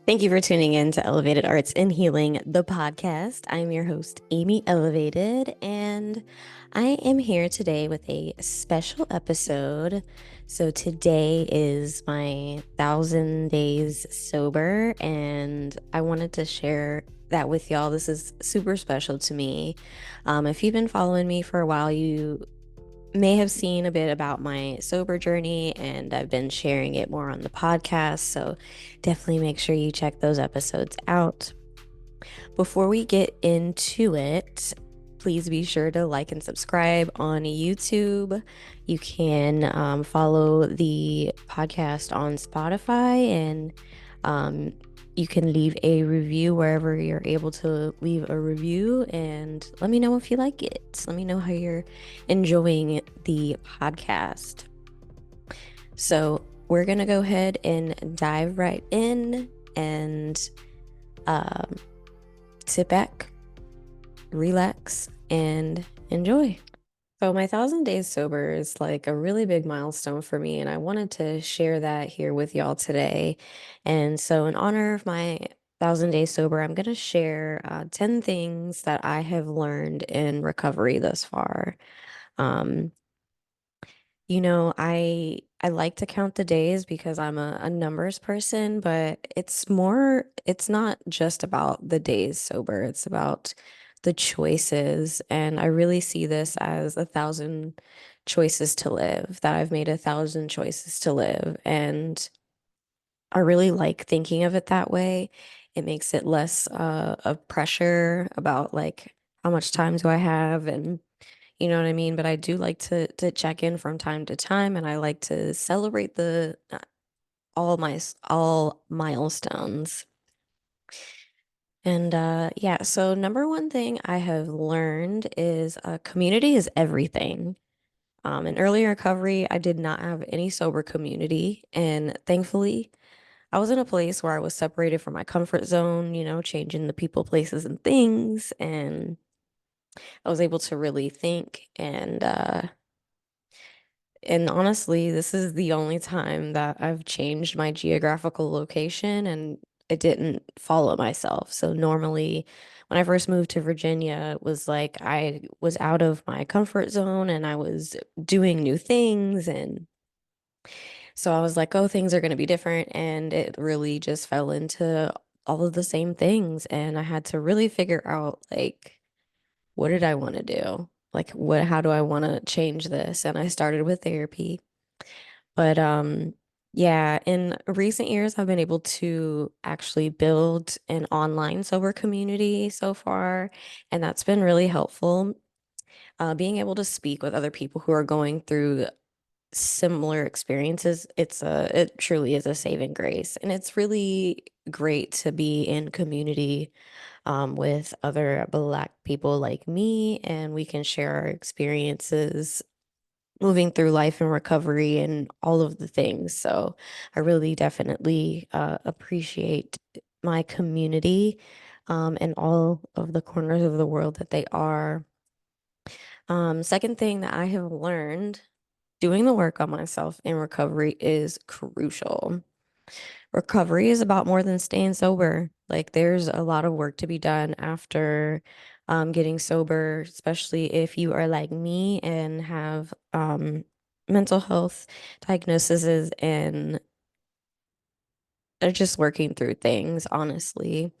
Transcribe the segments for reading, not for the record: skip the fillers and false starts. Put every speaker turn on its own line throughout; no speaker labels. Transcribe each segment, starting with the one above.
Thank you for tuning in to Elevated Arts and Healing, the podcast. I'm your host, Amy Elevated, and I am here today with a special episode. So, today is my 1,000 days sober, and I wanted to share that with y'all. This is super special to me. If you've been following me for a while, you may have seen a bit about my sober journey, and I've been sharing it more on the podcast. So definitely make sure you check those episodes out. Before we get into it, please be sure to like and subscribe on YouTube. You can follow the podcast on Spotify, and um, you can leave a review wherever you're able to leave a review, and let me know if you like it. Let me know how you're enjoying the podcast. So, we're going to go ahead and dive right in and um, sit back, relax, and enjoy. So, my 1,000 days sober is like a really big milestone for me, and I wanted to share that here with y'all today. And so, in honor of my 1,000 days sober, I'm going to share 10 things that I have learned in recovery thus far. Um, I like to count the days because I'm a numbers person, but it's not just about the days sober. It's about the choices. And I really see this as 1,000 choices to live, that I've made 1,000 choices to live. And I really like thinking of it that way. It makes it less of pressure about like how much time do I have, and you know what I mean? But I do like to check in from time to time, and I like to celebrate the all milestones. And yeah, so number one thing I have learned is community is everything. In early recovery, I did not have any sober community, and thankfully, I was in a place where I was separated from my comfort zone, changing the people, places, and things, and I was able to really think and honestly, this is the only time that I've changed my geographical location and it didn't follow myself. So normally when I first moved to Virginia, it was like I was out of my comfort zone and I was doing new things. And so I was like, oh, things are going to be different. And it really just fell into all of the same things. And I had to really figure out like, what did I want to do? Like, how do I want to change this? And I started with therapy. But yeah, in recent years, I've been able to actually build an online sober community so far, and that's been really helpful. Being able to speak with other people who are going through similar experiences, it truly is a saving grace, and it's really great to be in community with other Black people like me, and we can share our experiences moving through life and recovery and all of the things. So I really definitely appreciate my community and all of the corners of the world that they are. Second thing that I have learned, doing the work on myself in recovery is crucial. Recovery is about more than staying sober. Like there's a lot of work to be done after getting sober, especially if you are like me and have mental health diagnoses and are just working through things, honestly.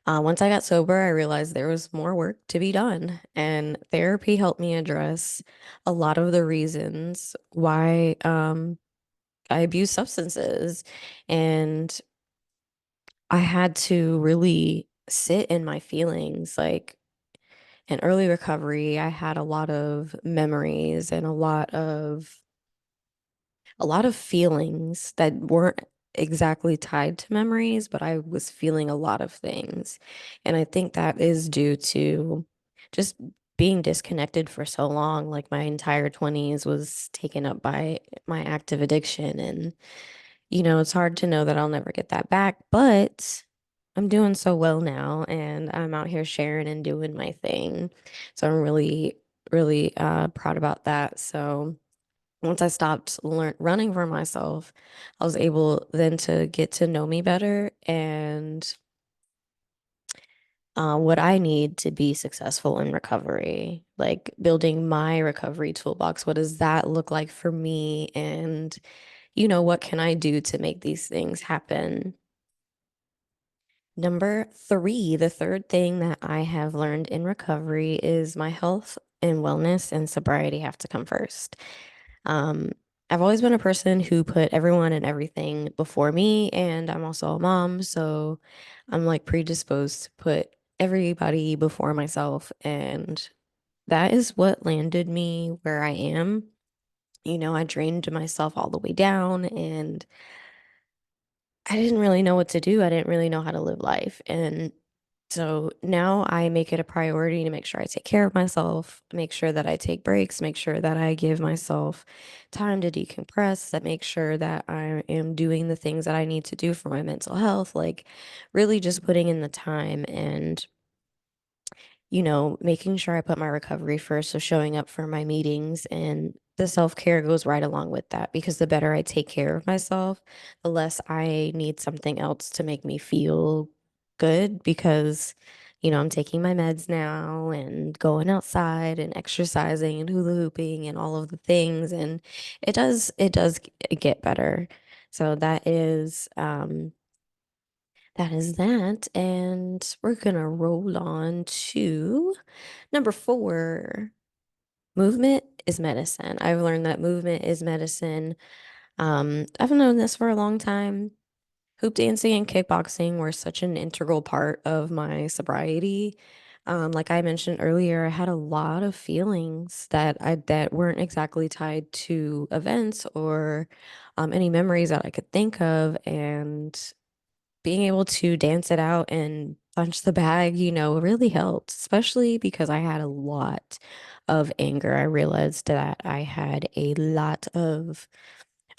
Once I got sober, I realized there was more work to be done, and therapy helped me address a lot of the reasons why I abuse substances. And I had to really sit in my feelings. Like in early recovery, I had a lot of memories and a lot of feelings that weren't exactly tied to memories, but I was feeling a lot of things. And I think that is due to just being disconnected for so long. Like my entire 20s was taken up by my active addiction. And it's hard to know that I'll never get that back, but I'm doing so well now and I'm out here sharing and doing my thing. So I'm really, really proud about that. So Once I stopped running for myself, I was able then to get to know me better and what I need to be successful in recovery, like building my recovery toolbox. What does that look like for me? And, what can I do to make these things happen? Number three, the third thing that I have learned in recovery is my health and wellness and sobriety have to come first. Um, I've always been a person who put everyone and everything before me, and I'm also a mom, so I'm like predisposed to put everybody before myself, and that is what landed me where I am. I drained myself all the way down, and I didn't really know what to do. I didn't really know how to live life. And so now I make it a priority to make sure I take care of myself, make sure that I take breaks, make sure that I give myself time to decompress, that make sure that I am doing the things that I need to do for my mental health, like really just putting in the time and making sure I put my recovery first. So showing up for my meetings and the self-care goes right along with that because the better I take care of myself, the less I need something else to make me feel good because, I'm taking my meds now and going outside and exercising and hula hooping and all of the things. And it does get better. So that is that. And we're gonna roll on to number four. Movement is medicine. I've learned that movement is medicine. I've known this for a long time. Hoop dancing and kickboxing were such an integral part of my sobriety. Like I mentioned earlier, I had a lot of feelings that weren't exactly tied to events or any memories that I could think of, and being able to dance it out and punch the bag, really helped, especially because I had a lot of anger. I realized that I had a lot of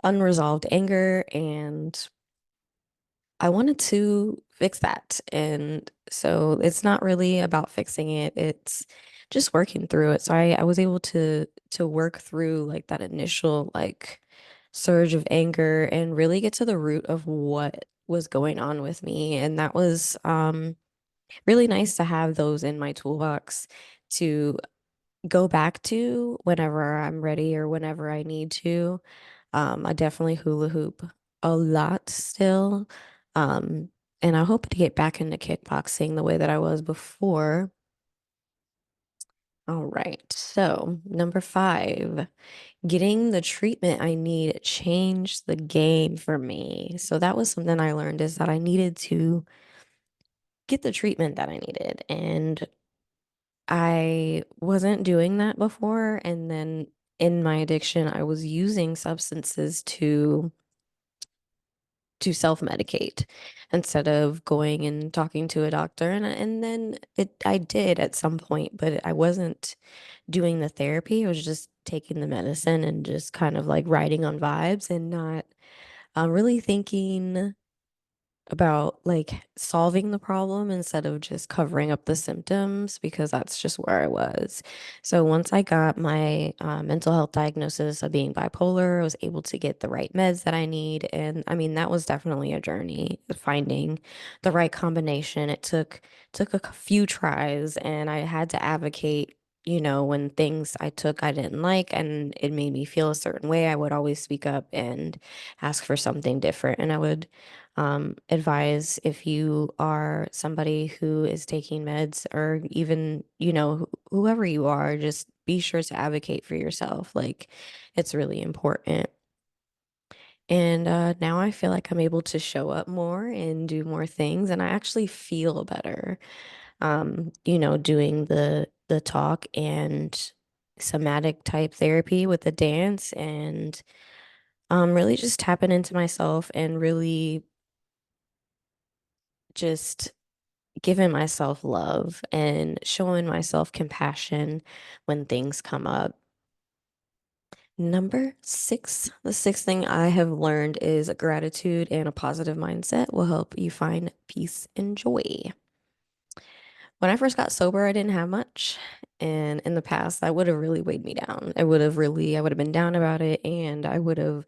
unresolved anger and I wanted to fix that. And so it's not really about fixing it. It's just working through it. So I was able to work through like that initial like surge of anger and really get to the root of what was going on with me. And that was really nice to have those in my toolbox to go back to whenever I'm ready or whenever I need to. I definitely hula hoop a lot still. Um, and I hope to get back into kickboxing the way that I was before. All right. So, number five, getting the treatment I need changed the game for me. So that was something I learned is that I needed to get the treatment that I needed. And I wasn't doing that before. And then in my addiction, I was using substances to self-medicate instead of going and talking to a doctor. And then I did at some point, but I wasn't doing the therapy. I was just taking the medicine and just kind of like riding on vibes and not really thinking about like solving the problem instead of just covering up the symptoms because that's just where I was. So once I got my mental health diagnosis of being bipolar, I was able to get the right meds that I need. And I mean, that was definitely a journey finding the right combination. It took a few tries and I had to advocate. When things I took I didn't like and it made me feel a certain way, I would always speak up and ask for something different. And I would advise if you are somebody who is taking meds or even, whoever you are, just be sure to advocate for yourself. Like it's really important. And now I feel like I'm able to show up more and do more things, and I actually feel better. Doing the talk and somatic type therapy with the dance and really just tapping into myself and really just giving myself love and showing myself compassion when things come up. Number six, the sixth thing I have learned is gratitude and a positive mindset will help you find peace and joy. When I first got sober, I didn't have much. And in the past, that would have really weighed me down. I would have been down about it, and I would have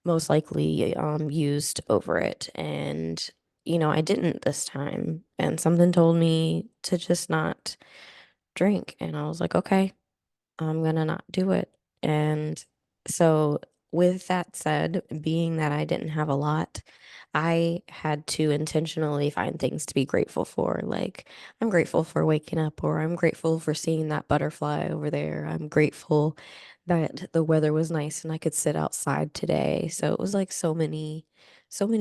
most likely used over it. And, I didn't this time. And something told me to just not drink. And I was like, okay, I'm gonna not do it. And so, with that said, being that I didn't have a lot, I had to intentionally find things to be grateful for. Like, I'm grateful for waking up, or I'm grateful for seeing that butterfly over there. I'm grateful that the weather was nice and I could sit outside today. So it was like so many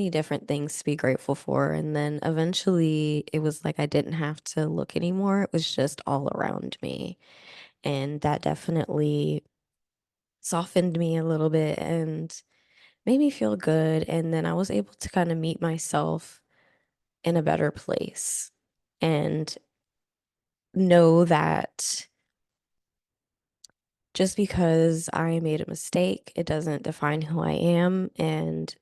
different things to be grateful for. And then eventually it was like I didn't have to look anymore. It was just all around me. And that definitely softened me a little bit and made me feel good. And then I was able to kind of meet myself in a better place and know that just because I made a mistake, it doesn't define who I am. And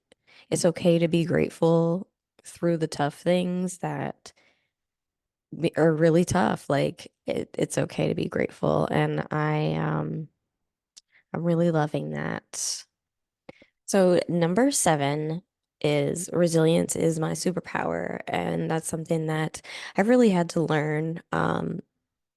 it's okay to be grateful through the tough things that are really tough. Like it's okay to be grateful. And I'm really loving that. So, number seven is resilience is my superpower. And that's something that I've really had to learn.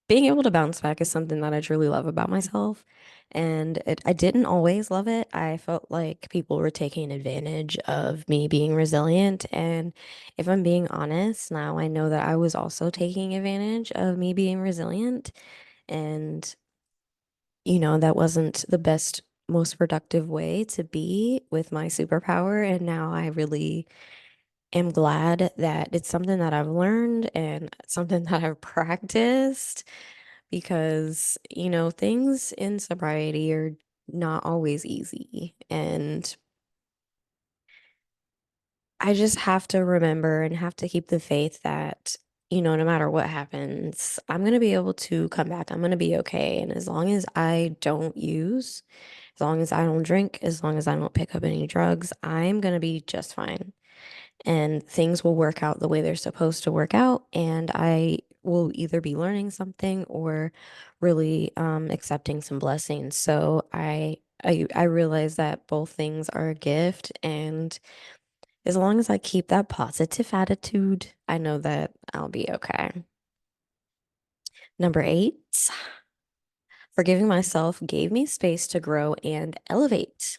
Being able to bounce back is something that I truly love about myself. And I didn't always love it. I felt like people were taking advantage of me being resilient. And if I'm being honest, now I know that I was also taking advantage of me being resilient. And that wasn't the best, most productive way to be with my superpower. And now I really am glad that it's something that I've learned and something that I've practiced because, things in sobriety are not always easy. And I just have to remember and have to keep the faith that, no matter what happens, I'm going to be able to come back. I'm going to be okay. And as long as I don't use, as long as I don't drink, as long as I don't pick up any drugs, I'm going to be just fine. And things will work out the way they're supposed to work out. And I will either be learning something or really accepting some blessings. So I realize that both things are a gift. And as long as I keep that positive attitude, I know that I'll be okay. Number eight, forgiving myself gave me space to grow and elevate.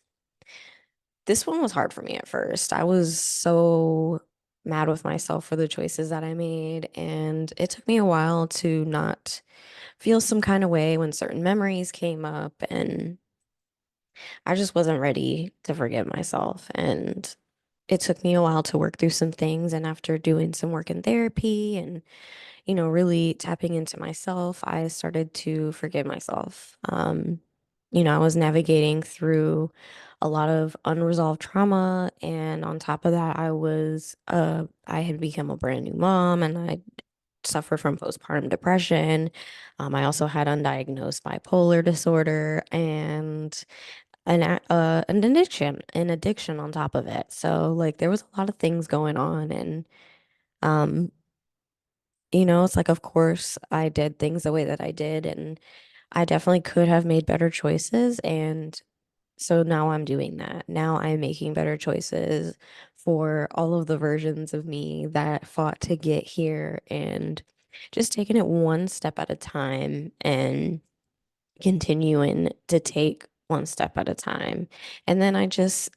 This one was hard for me at first. I was so mad with myself for the choices that I made, and it took me a while to not feel some kind of way when certain memories came up, and I just wasn't ready to forgive myself. And it took me a while to work through some things, and after doing some work in therapy and really tapping into myself, I started to forgive myself. I was navigating through a lot of unresolved trauma, and on top of that, I had become a brand new mom, and I suffered from postpartum depression. I also had undiagnosed bipolar disorder and an addiction on top of it. So like there was a lot of things going on, and um, it's like, of course, I did things the way that I did, and I definitely could have made better choices. And so now I'm doing that. Now I'm making better choices for all of the versions of me that fought to get here and just taking it one step at a time and continuing to take one step at a time. And then I just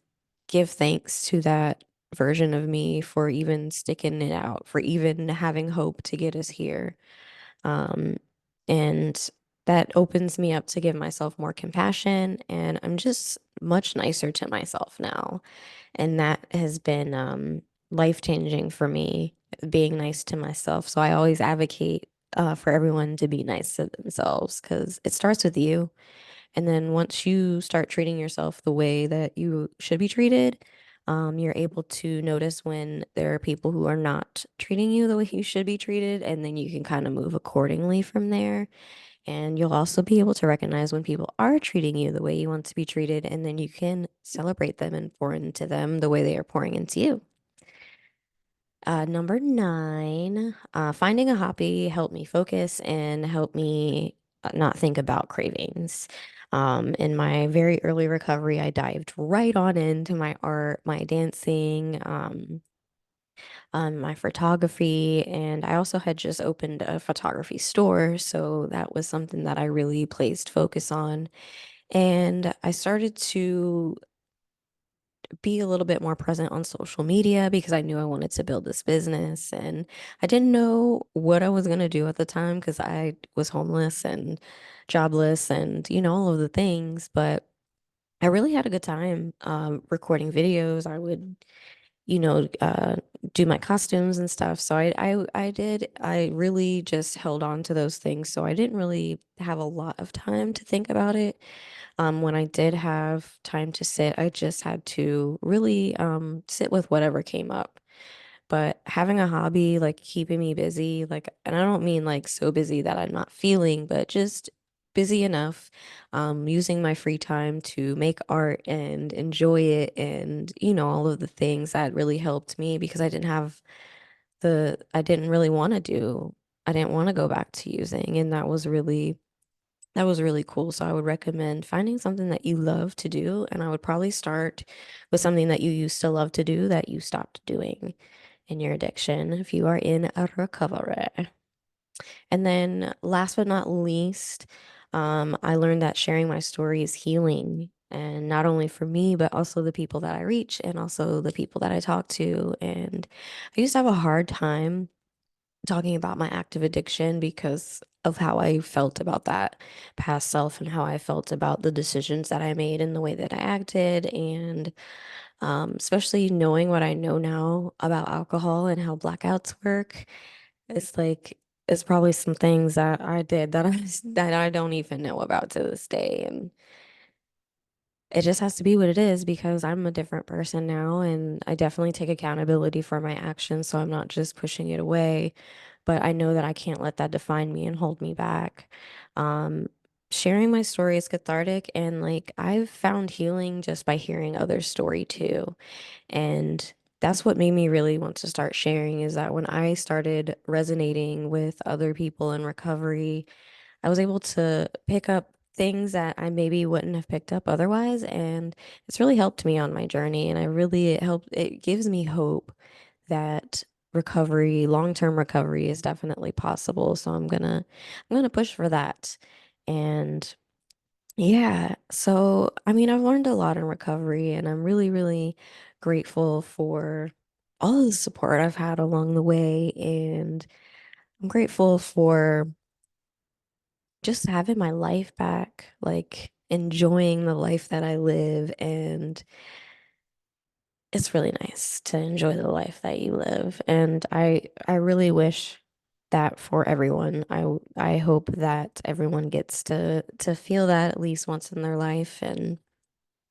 give thanks to that version of me for even sticking it out, for even having hope to get us here. Um, and that opens me up to give myself more compassion. And I'm just much nicer to myself now. And that has been life-changing for me, being nice to myself. So I always advocate for everyone to be nice to themselves because it starts with you. And then once you start treating yourself the way that you should be treated, you're able to notice when there are people who are not treating you the way you should be treated, and then you can kind of move accordingly from there. And you'll also be able to recognize when people are treating you the way you want to be treated, and then you can celebrate them and pour into them the way they are pouring into you. Number nine, finding a hobby helped me focus and help me not think about cravings. In my very early recovery, I dived right on into my art, my dancing, my photography, and I also had just opened a photography store, so that was something that I really placed focus on. And I started to be a little bit more present on social media because I knew I wanted to build this business, and I didn't know what I was going to do at the time because I was homeless and jobless and, all of the things, but I really had a good time recording videos. I would do my costumes and stuff. So I really just held on to those things. So I didn't really have a lot of time to think about it. When I did have time to sit, I just had to really sit with whatever came up. But having a hobby, like keeping me busy, like, and I don't mean like so busy that I'm not feeling, but just busy enough, using my free time to make art and enjoy it and, all of the things that really helped me because I didn't really want to I didn't want to go back to using. And that was really cool. So I would recommend finding something that you love to do. And I would probably start with something that you used to love to do that you stopped doing in your addiction if you are in a recovery. And then last but not least, I learned that sharing my story is healing. And not only for me, but also the people that I reach and also the people that I talk to. And I used to have a hard time talking about my active addiction because of how I felt about that past self and how I felt about the decisions that I made and the way that I acted. And especially knowing what I know now about alcohol and how blackouts work, it's like it's probably some things that I did that that I don't even know about to this day. And it just has to be what it is because I'm a different person now and I definitely take accountability for my actions. So I'm not just pushing it away, but I know that I can't let that define me and hold me back. Um, Sharing my story is cathartic and like I've found healing just by hearing others' story too. And that's what made me really want to start sharing is that when I started resonating with other people in recovery, I was able to pick up things that I maybe wouldn't have picked up otherwise. And it's really helped me on my journey. And it gives me hope that long-term recovery is definitely possible. So I'm gonna push for that. And yeah, so I mean, I've learned a lot in recovery and I'm really, really grateful for all of the support I've had along the way. And I'm grateful for just having my life back, like enjoying the life that I live. And it's really nice to enjoy the life that you live. And I really wish that for everyone. I hope that everyone gets to feel that at least once in their life. And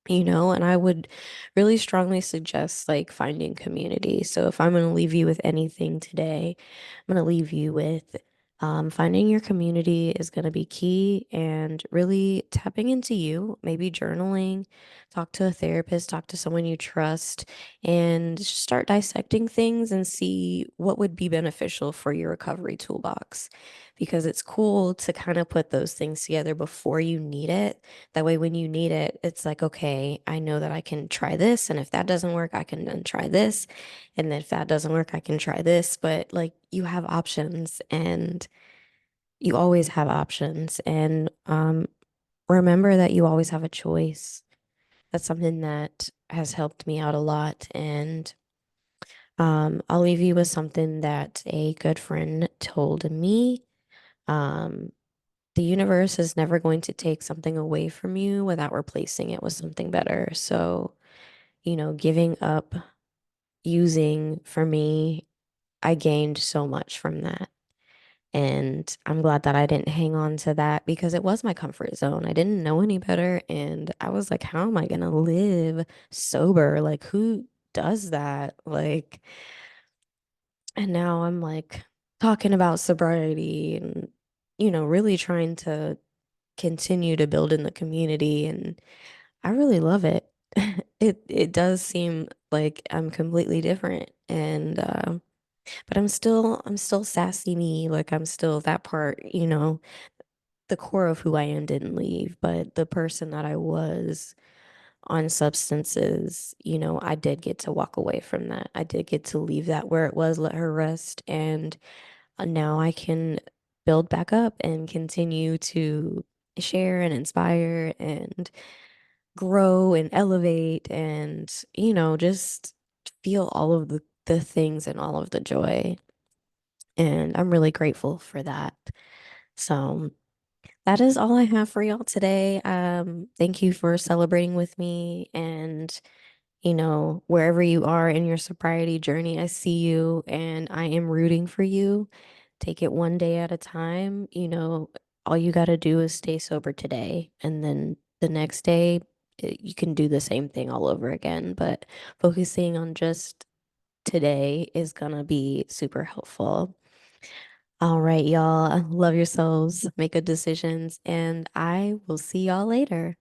I would really strongly suggest like finding community. So if I'm going to leave you with anything today, I'm going to leave you with finding your community is going to be key and really tapping into you, maybe journaling, talk to a therapist, talk to someone you trust, and just start dissecting things and see what would be beneficial for your recovery toolbox. Because it's cool to kind of put those things together before you need it that way, when you need it, it's like, okay, I know that I can try this. And if that doesn't work, I can then try this. And then if that doesn't work, I can try this. But like you have options and you always have options. And remember that you always have a choice. That's something that has helped me out a lot. And I'll leave you with something that a good friend told me. Um, the universe is never going to take something away from you without replacing it with something better. So, giving up using for me, I gained so much from that. And I'm glad that I didn't hang on to that because it was my comfort zone. I didn't know any better. And I was like, how am I going to live sober? Like, who does that? Like, and now I'm like talking about sobriety and, really trying to continue to build in the community and I really love it. It does seem like I'm completely different and but I'm still sassy me, like I'm still that part, the core of who I am didn't leave, but the person that I was on substances, I did get to walk away from that. I did get to leave that where it was, let her rest, and now I can build back up and continue to share and inspire and grow and elevate and, just feel all of the things and all of the joy. And I'm really grateful for that. So that is all I have for y'all today. Thank you for celebrating with me and wherever you are in your sobriety journey, I see you and I am rooting for you. Take it one day at a time. All you got to do is stay sober today. And then the next day, you can do the same thing all over again. But focusing on just today is going to be super helpful. All right, y'all. Love yourselves, make good decisions, and I will see y'all later.